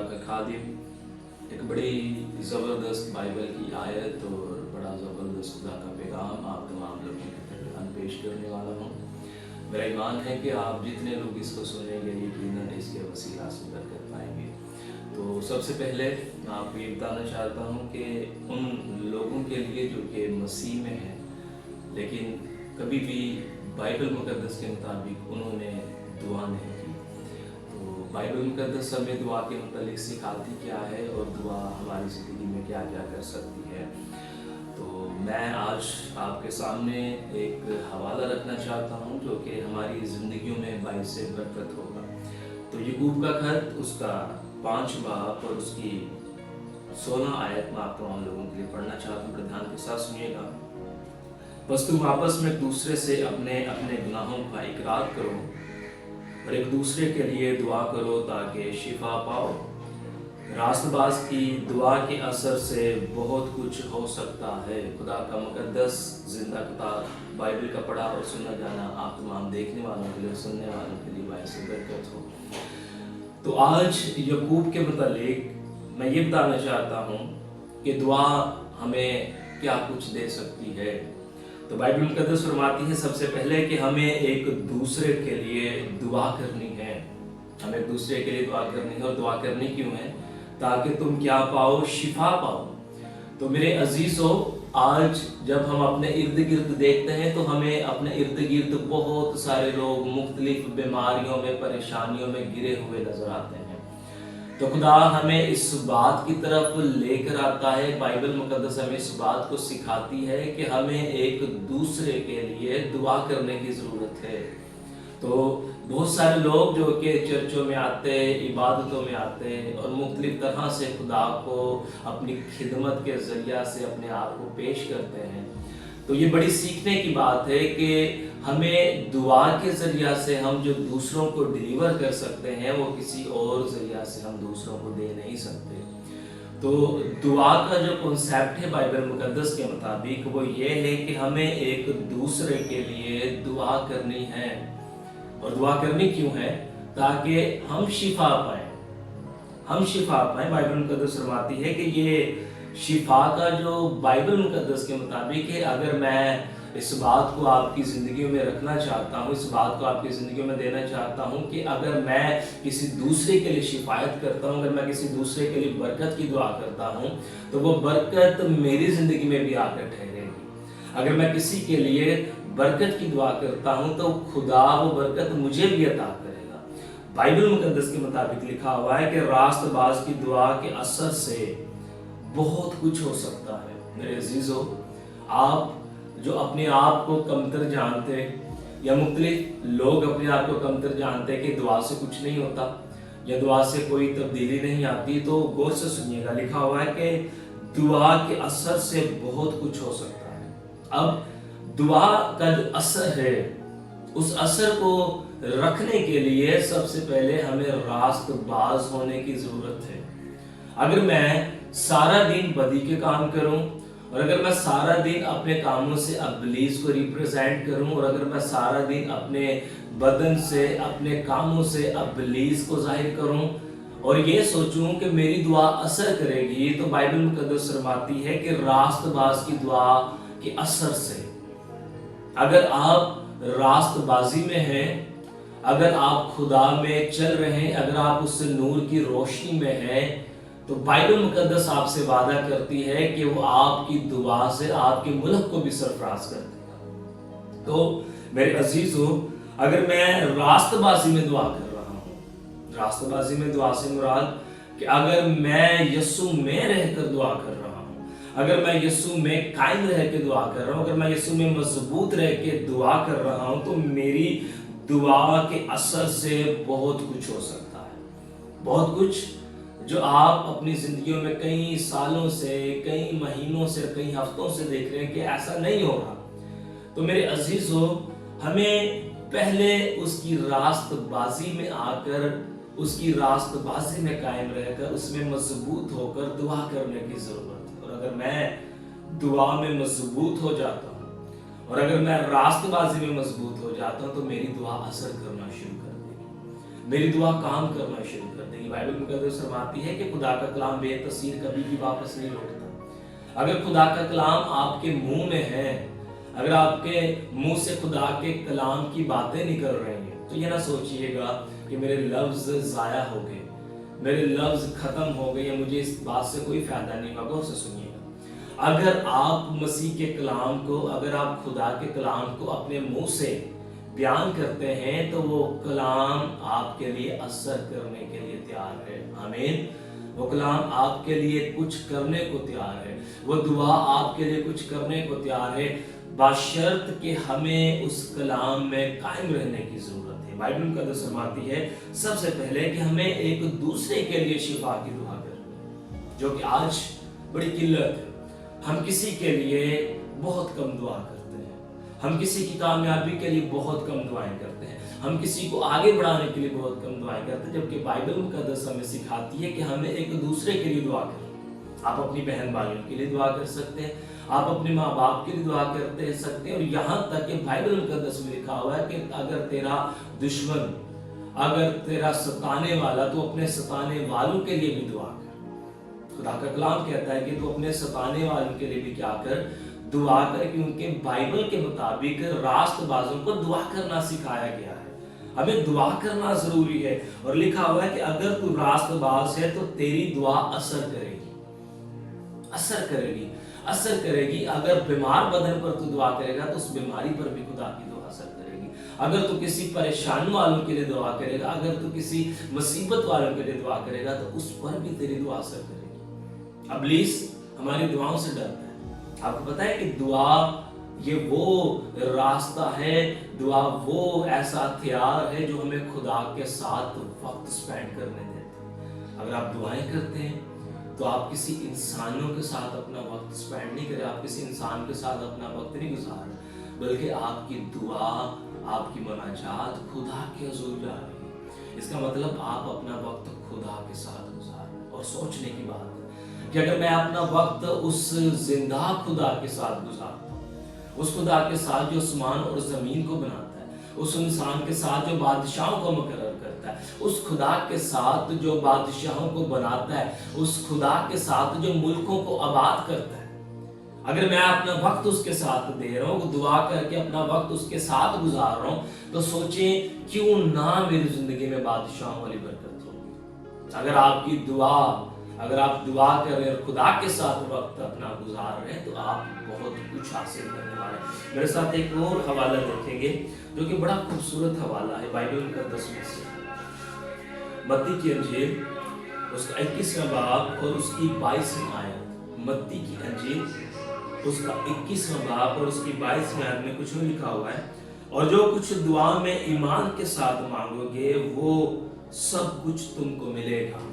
का खादिम एक बड़ी ज़बरदस्त बाइबल की आयत और बड़ा ज़बरदस्त खुदा का पैगाम आप तमाम लोगों के दरमियान पेश करने वाला हूँ। मेरा ईमान है कि आप जितने लोग इसको सुनेंगे यकीनन इसके वसीला से बरकत पाएंगे। तो सबसे पहले मैं आपको ये बताना चाहता हूँ कि उन लोगों के लिए जो कि मसीह में हैं लेकिन कभी भी बाइबल मुक़द्दस के मुताबिक उन्होंने दुआ नहीं की, तो बाइबल मुक़द्दस हमें दुआ के मतलब सिखाती क्या है और दुआ हमारी ज़िंदगी में क्या क्या कर सकती है। तो मैं आज आपके सामने एक हवाला रखना चाहता हूँ जो कि हमारी ज़िंदगियों में बाइस से बरकत होगा। तो याकूब का खत उसका 5 बाब और उसकी 16 आयत में आप तमाम लोगों के लिए पढ़ना चाहता हूँ। ध्यान के साथ सुनिएगा। बस तुम आपस में एक दूसरे से अपने अपने गुनाहों का इकरार करो और एक दूसरे के लिए दुआ करो ताकि शिफा पाओ। रास्तबाज की दुआ के असर से बहुत कुछ हो सकता है। खुदा का मुकद्दस जिंदा किताब बाइबल का पढ़ा और सुना जाना आप तमाम देखने वालों के लिए, सुनने वालों के लिए बाइस बरकत हो। तो आज याकूब के मुतालिक मैं ये बताना चाहता हूँ कि दुआ हमें क्या कुछ दे सकती है। तो बाइबल मुकद्दस फरमाती है सबसे पहले कि हमें एक दूसरे के लिए दुआ करनी है। हमें एक दूसरे के लिए दुआ करनी है। और दुआ करनी क्यों है? ताकि तुम क्या पाओ? शिफा पाओ। तो मेरे अजीजों, आज जब हम अपने इर्द गिर्द देखते हैं तो हमें अपने इर्द गिर्द बहुत सारे लोग मुख्तलिफ बीमारियों में, परेशानियों में घिरे हुए नजर आते हैं। तो खुदा हमें इस बात की तरफ लेकर आता है, बाइबल मुकद्दस हमें इस बात को सिखाती है कि हमें एक दूसरे के लिए दुआ करने की ज़रूरत है। तो बहुत सारे लोग जो कि चर्चों में आते, इबादतों में आते और मुख्तलिफ तरह से खुदा को अपनी खिदमत के ज़रिया से अपने आप को पेश करते हैं। तो ये बड़ी सीखने की बात है कि हमें दुआ के ज़रिया से हम जो दूसरों को डिलीवर कर सकते हैं वो किसी और ज़रिया से हम दूसरों को दे नहीं सकते। तो दुआ का जो कॉन्सेप्ट है बाइबल मुकद्दस के मुताबिक वो ये है कि हमें एक दूसरे के लिए दुआ करनी है। और दुआ करनी क्यों है? ताकि हम शिफा पाएं। हम शिफा पाएं। बाइबल मुकद्दस फरमाती है कि ये शिफा का जो बाइबल मुकद्दस के मुताबिक है, अगर मैं इस बात को आपकी ज़िंदगी में रखना चाहता हूँ, इस बात को आपकी ज़िंदगी में देना चाहता हूँ कि अगर मैं किसी दूसरे के लिए शिफायत करता हूँ, अगर मैं किसी दूसरे के लिए बरकत की दुआ करता हूँ तो वो बरकत मेरी ज़िंदगी में भी आकर ठहरेगी। अगर मैं किसी के लिए बरकत की दुआ करता हूँ तो खुदा वो बरकत मुझे भी अता करेगा। बाइबल मुकद्दस के मुताबिक लिखा हुआ है कि रास्तबाज की दुआ के असर से बहुत कुछ हो सकता है। मेरे अजीजों, आप जो अपने आप को कमतर जानते या मुख्तलिफ लोग अपने आप को कमतर जानते कि दुआ से कुछ नहीं होता या दुआ से कोई तब्दीली नहीं आती, तो गौर से सुनिएगा। लिखा हुआ है कि दुआ के असर से बहुत कुछ हो सकता है। अब दुआ का जो असर है उस असर को रखने के लिए सबसे पहले हमें रास्तबाज होने की जरूरत है। अगर मैं सारा दिन बदी के काम करूं और अगर मैं सारा दिन अपने कामों से इब्लीस को रिप्रेजेंट करूं और अगर मैं सारा दिन अपने बदन से, अपने कामों से इब्लीस को जाहिर करूं और ये सोचूं कि मेरी दुआ असर करेगी, तो बाइबल मुकद्दस फरमाती है कि रास्तबाज की दुआ के असर से, अगर आप रास्तबाजी में हैं, अगर आप खुदा में चल रहे हैं, अगर आप उस नूर की रोशनी में हैं, तो बाइबल मुकद्दस आपसे वादा करती है कि वो आपकी दुआ से आपके मुल्क को भी सरफराज कर देगा। तो मेरे अजीजों, अगर मैं रास्तबाजी में दुआ कर रहा हूँ, रास्तबाजी में दुआ से मुराद कि अगर मैं यीशु में रहकर दुआ कर रहा हूँ, अगर मैं यीशु में कायम रह के दुआ कर रहा हूँ, अगर मैं यीशु में मजबूत रह के दुआ कर रहा हूँ, तो मेरी दुआ के असर से बहुत कुछ हो सकता है। बहुत कुछ जो आप अपनी जिंदगियों में कई सालों से, कई महीनों से, कई हफ्तों से देख रहे हैं कि ऐसा नहीं हो रहा। तो मेरे अजीजों, हमें पहले उसकी रास्तबाजी में आकर, उसकी रास्तबाजी में कायम रहकर, उसमें मजबूत होकर दुआ करने की जरूरत है। और अगर मैं दुआ में मजबूत हो जाता हूँ और अगर मैं रास्तबाजी में मजबूत हो जाता हूँ तो मेरी दुआ असर करना शुरू कर देगी। मेरी दुआ काम करना शुरू कर देगी। बाइबल मुकद्दस फरमाती है कि खुदा का कलाम बेतसीर कभी भी वापस नहीं लौटता। अगर खुदा का कलाम आपके मुंह में है, अगर आपके मुंह से खुदा के कलाम की बातें निकल रही हैं, तो ये ना सोचिएगा कि मेरे लफ्ज जाया हो गए, मेरे लफ्ज खत्म हो गए, या मुझे इस बात से कोई फायदा नहीं होगा। उसे सुनिएगा, अगर आप मसीह के कलाम को, अगर आप खुदा के कलाम को अपने मुंह से बयान करते हैं, तो वो कलाम आपके लिए असर करने के लिए तैयार है। आमीन। वो कलाम आपके लिए कुछ करने को तैयार है, वो दुआ आपके लिए कुछ करने को तैयार है, बशर्त कि हमें उस कलाम में कायम रहने की जरूरत है। बाइबल मुकद्दस फरमाती है सबसे पहले कि हमें एक दूसरे के लिए शिफा की दुआ करनी, जो कि आज बड़ी किल्लत है। हम किसी के लिए बहुत कम दुआ करते हैं, हम किसी की कामयाबी के लिए बहुत कम दुआएं करते हैं, हम किसी को आगे बढ़ाने के लिए बहुत कम दुआएं करते हैं, जबकि बाइबल मुकद्दस हमें सिखाती है कि हमें एक दूसरे के लिए दुआ करें। आप अपनी बहन भाइयों के लिए दुआ कर सकते हैं, आप अपने माँ बाप के लिए दुआ करते सकते हैं, और यहाँ तक कि बाइबल मुकद्दस में लिखा हुआ है कि अगर तेरा दुश्मन, अगर तेरा सताने वाला, तो अपने सताने वालों के लिए भी दुआ कर। खुदा का कलाम कहता है कि तू अपने सताने वालों के लिए भी क्या कर, दुआ कर, क्योंकि बाइबल के मुताबिक रास्तबाजों को दुआ करना सिखाया गया है। हमें दुआ करना जरूरी है, और लिखा हुआ है कि अगर तू रास्तबाज है तो तेरी दुआ असर करेगी, असर करेगी, असर करेगी। अगर बीमार बदन पर तू दुआ करेगा तो उस बीमारी पर भी खुदा की दुआ असर करेगी। अगर तू किसी परेशान वालों के लिए दुआ करेगा, अगर तू किसी मुसीबत वालों के लिए दुआ करेगा, तो उस पर भी तेरी दुआ असर करेगी। इब्लीस हमारी दुआओं से डरता है। आपको पता है कि दुआ ये वो रास्ता है, दुआ वो ऐसा हथियार है जो हमें खुदा के साथ वक्त स्पेंड करने देते हैं। अगर आप दुआएं करते हैं तो आप किसी इंसानों के साथ अपना वक्त स्पेंड नहीं करें, आप किसी इंसान के साथ अपना वक्त नहीं गुजार, बल्कि आपकी दुआ, आपकी मुनाजात खुदा के हुजूर जा रही है। इसका मतलब आप अपना वक्त खुदा के साथ गुजार रहे हैं। और सोचने की बात है कि अगर मैं अपना वक्त उस जिंदा खुदा के साथ गुजारता हूँ, उस खुदा के साथ जो आसमान और जमीन को बनाता है, उस इंसान के साथ जो बादशाहों को मुकर्रर करता है, उस खुदा के साथ जो बादशाहों को बनाता है, उस खुदा के साथ जो मुल्कों को आबाद करता है, अगर मैं अपना वक्त उसके साथ दे रहा हूँ, दुआ करके अपना वक्त उसके साथ गुजार रहा हूँ, तो सोचें क्यों ना मेरी जिंदगी में बादशाहों वाली बरकत होगी। अगर आपकी दुआ, अगर आप दुआ कर रहे हैं, खुदा के साथ वक्त अपना गुजार रहे हैं, तो आप बहुत कुछ हासिल करने वाले हैं। मेरे साथ एक और हवाला देखेंगे जो कि बड़ा खूबसूरत हवाला है बाइबल मुकद्दस में से, मत्ती की अंजील उसका 21वां बाब और उसकी 22वीं आयत। मत्ती की अंजील उसका 21वां बाब और उसकी 22वीं आयत में कुछ लिखा हुआ है, और जो कुछ दुआ में ईमान के साथ मांगोगे वो सब कुछ तुमको मिलेगा।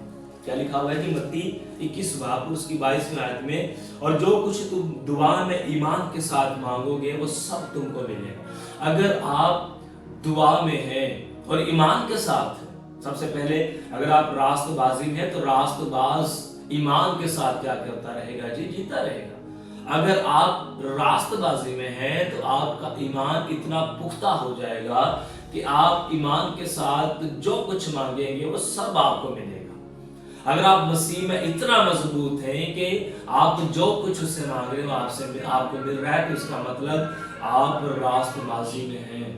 क्या लिखा हुआ है कि मत्ती 21 बाब और उसकी 22वीं आयत में, और जो कुछ तुम दुआ में ईमान के साथ मांगोगे वो सब तुमको मिलेगा। अगर आप दुआ में हैं और ईमान के साथ, सबसे पहले अगर आप रास्तबाजी में हैं तो रास्तबाज ईमान के साथ क्या करता रहेगा जी, जीता रहेगा। अगर आप रास्तबाजी में हैं तो आपका ईमान इतना पुख्ता हो जाएगा कि आप ईमान के साथ जो कुछ मांगेंगे वो सब आपको मिलेगा। अगर आप मसीह में इतना मजबूत हैं कि आप जो कुछ उससे मांग रहे हो आपसे आपको मिल रहा है, तो इसका मतलब आप रास्तबाजी में हैं।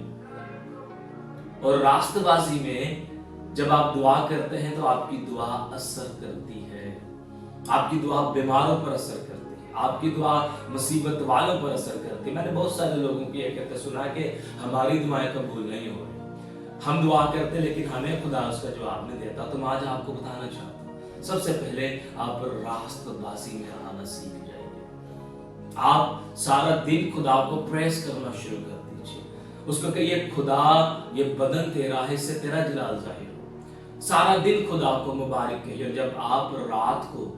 और रास्तबाजी में जब आप दुआ करते हैं तो आपकी दुआ असर करती है, आपकी दुआ बीमारों पर असर करती है, आपकी दुआ मुसीबत वालों पर असर करती है। मैंने बहुत सारे लोगों की ये कहते सुना कि हमारी दुआएं कबूल नहीं हो रही, हम दुआ करते लेकिन हमें खुदा उसका जवाब नहीं देता। तो मैं आज आपको बताना चाहता हूँ, सबसे पहले आप रास्तबाजी में आना सीख जाइए। आप सारा दिन खुदा को प्रेस करना शुरू कर दीजिए, उसको कहिए खुदा ये बदन तेरा है, इससे तेरा जलाल जाहिर हो। सारा दिन खुदा को मुबारक कहिए। जब आप रात को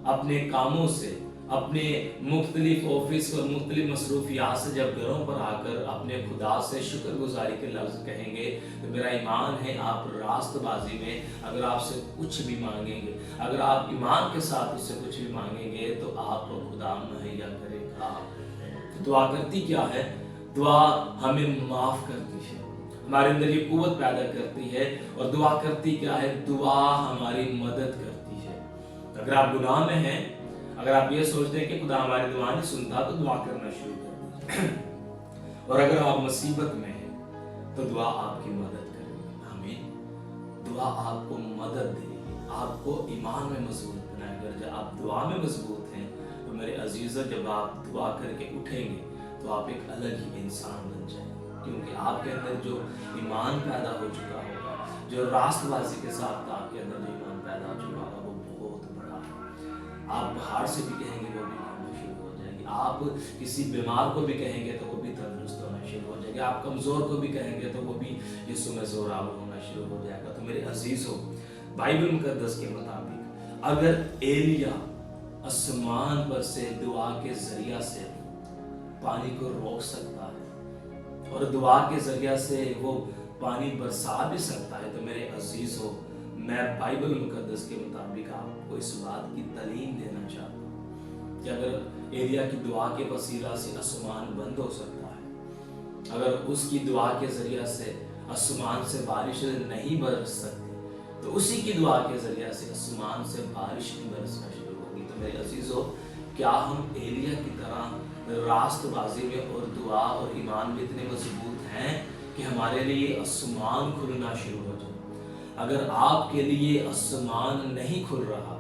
अपने कामों से, अपने मुख्तलिफ ऑफिस और मुख्तलिफ मसरूफियात से जब घरों पर आकर अपने खुदा से शुक्रगुजारी के लफ्ज़ कहेंगे, तो मेरा ईमान है आप रास्तबाजी में अगर आपसे कुछ भी मांगेंगे, अगर आप ईमान के साथ उससे कुछ भी मांगेंगे तो आपको खुदा मुहैया करेगा। दुआ करती क्या है? दुआ हमें माफ करती है, हमारे अंदर ये कुव्वत पैदा करती है। और दुआ करती क्या है? दुआ हमारी मदद करती है। अगर आप गुनाह में हैं, अगर आप ये सोचते हैं कि खुदा हमारी दुआ नहीं सुनता, तो दुआ करना शुरू कर दीजिए। और अगर आप मुसीबत में हैं तो दुआ आपकी मदद करेगी। आमीन। दुआ आपको मदद देगी, आपको ईमान में मजबूत बनाएगी। जब आप दुआ में मजबूत हैं तो मेरे अजीजों, जब आप दुआ करके उठेंगे तो आप एक अलग ही इंसान बन जाएंगे, क्योंकि आपके अंदर जो ईमान पैदा हो चुका होगा, जो रास्तबाजी के साथ आपके अंदर जो ईमान पैदा हो चुका होगा, वो बहुत बड़ा है। आप बाहर से भी कहेंगे वो भी करना शुरू हो जाएगी। आप किसी बीमार को भी कहेंगे तो वो भी तंदुरुस्त होना शुरू हो जाएगा। आप कमजोर को भी कहेंगे तो वो भी यीशु में जोरावर होना शुरू हो जाएगा। तो मेरे अजीजों, बाइबल मुकद्दस के मुताबिक अगर एलिया आसमान पर से दुआ के जरिया से पानी को रोक सकता है और दुआ के जरिया से वो पानी बरसा भी सकता है, तो मेरे अजीजों, मैं बाइबल मुकद्दस के मुताबिक आपको इस बात की तालीम देना चाहता हूँ कि अगर एलिया की दुआ के वसीला से आसमान बंद हो सकता है, अगर उसकी दुआ के जरिया से आसमान से बारिश नहीं बरस सकती, तो उसी की दुआ के जरिया से आसमान से बारिश भी बरसना शुरू होगी। तो मेरे अजीजों, क्या हम एलिया की तरह रास्तबाजी में और दुआ और ईमान में इतने मजबूत हैं कि हमारे लिए आसमान खुलना शुरू हो जाए? अगर आपके लिए आसमान नहीं खुल रहा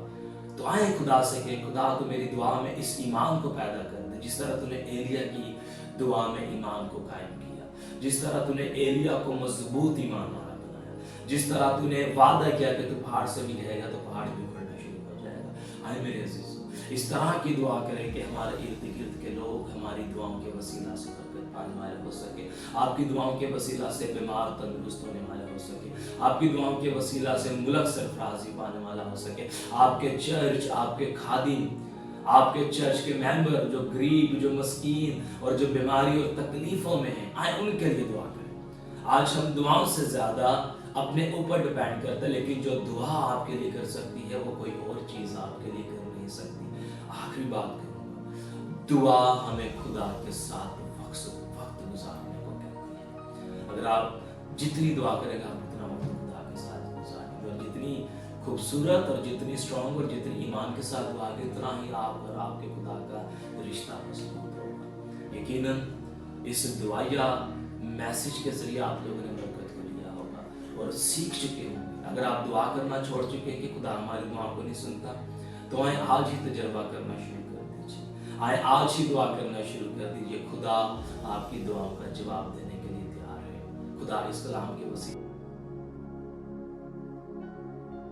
तो आए खुदा से कि खुदा तो मेरी दुआ में इस ईमान को पैदा कर दे, जिस तरह तूने एलिया की दुआ में ईमान को कायम किया, जिस तरह तूने एलिया को मजबूत ईमान वाला बनाया, जिस तरह तूने वादा किया कि तू पहाड़ से भी कहेगा तो पहाड़ भी उखड़ना शुरू हो जाएगा। आए मेरे अजीजों, इस तरह की दुआ करें कि हमारे इर्द गिर्द के लोग हमारी दुआओं के वसीला से बरकत पाने वाले हो सके, आपकी दुआओं के वसीला से बीमार तंदुरुस्त होने वाले हो सके, आपकी दुआओं के वसीला से मुल्क सरफराजी पाने वाला हो सके, आपके चर्च, आपके खादिम, आपके चर्च के मेंबर जो गरीब, जो मस्कीन और जो बीमारी और तकलीफों में हैं, आए उनके लिए दुआ करें। आज हम दुआओं से ज्यादा अपने ऊपर डिपेंड करते हैं, लेकिन जो दुआ आपके लिए कर सकती है वो कोई और चीज आपके लिए कर नहीं सकती। आखिरी बात करूंगा, दुआ हमें खुदा के साथ वक्त गुजारने को कहती है। अगर आप जितनी दुआ करेंगे आप उतना वक्त खुदा के साथ गुजारेंगे, और जितनी खूबसूरत और जितनी स्ट्रॉन्ग और जितनी ईमान के साथ दुआ करेंगे, उतना ही आप और आपके खुदा का रिश्ता मजबूत होगा। यकीनन इस दुआया मैसेज के जरिए आप लोगों ने बरकत को लिया होगा और सीख चुके होंगे। अगर आप दुआ करना छोड़ चुके हैं कि खुदा हमारी दुआ को नहीं सुनता, तो आए आज ही तजर्बा करना शुरू कर दीजिए। आए आज ही दुआ करना शुरू कर दीजिए। खुदा आपकी दुआओं का जवाब देने के लिए तैयार है। खुदा इस कलाम के वसीले